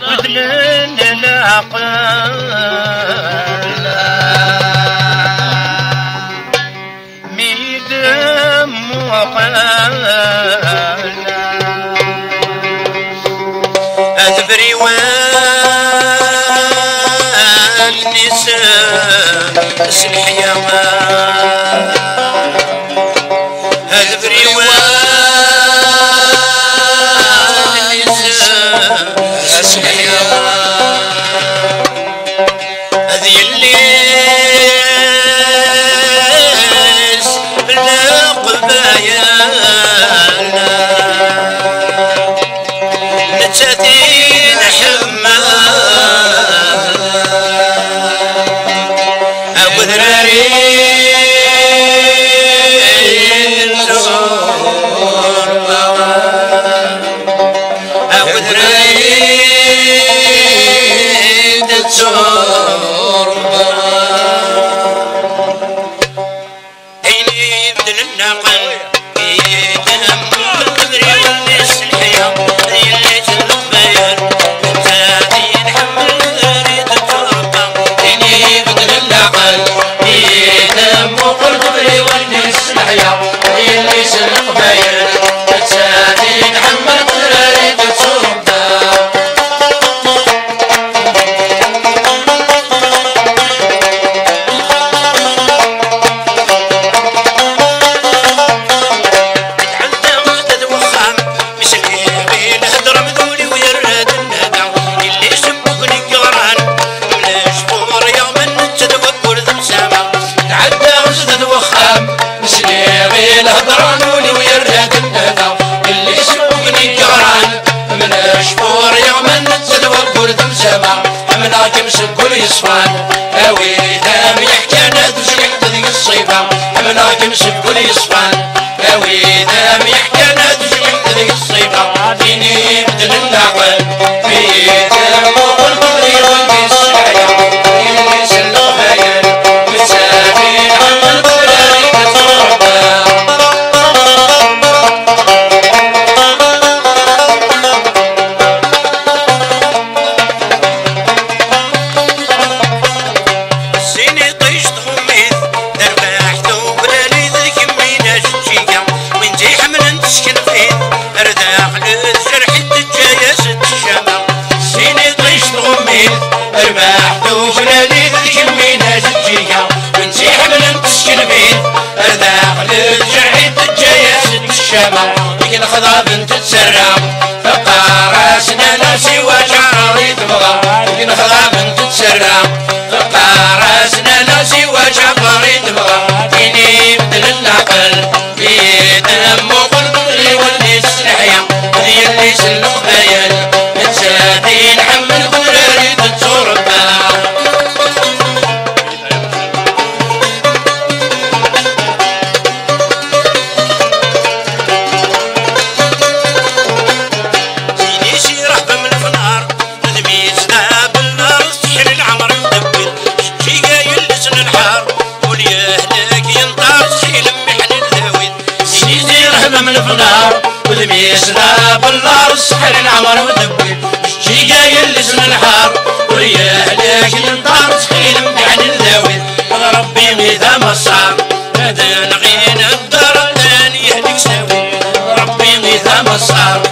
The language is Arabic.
ودلن العقل ميدم وقال أدبري والنساء سلحيا أدبري هذه الليس بالقبايانا نتاتين حما أبو ذراري أبو ذراري عيني بدل النقل يدم بالقدر والناس الحياة هذه اللي تلقبير بالتالي نحمل ذريد التربة عيني بدل النقل يدم بالقدر والناس الحياة هذه اللي تلقبير بالتالي نحمل ذريد التربة كل يصفان اوي دام يحكينا تزيح تذيق الصيفة حمنا يمسك كل يصفان اوي دام يحكينا تزيح تذيق الصيفة فيني بدل النعقل في دام والقدر والبيس الحياة اللي سلق خيال مسافين عن القراري كتربى ربحت وفلالي ذيك المينا جدجية وانتي حمل تسكن بيت ارتاح للجرحي تجايا ست الشامة ديك الخضا بنت تسرع فقا راسنا ناسي وجعري تبغى ديك الخضا بنت تسرع فقا راسنا ناسي وجعري تبغى فيني بدل العقل في دم وقلب اللي والناس الحياة هذي اللي سلق بيان نتسادين حمل قدراري تتربى زيني شي رهبة من الفنار تدميزنا بالنار سحر العمر يدبل شي قايل لسن الحار وليهلك ينطار سحيل محن الهاويد زيني رهبة من الفنار تدميزنا بالنار سحر العمر يدبل شي قايل لسن الحار وليهلك ينطار سحيل محن الهاويد ربي ميدا مصار هذا نغينا الدار الثاني يهلك ساوي ربي ميدا مصار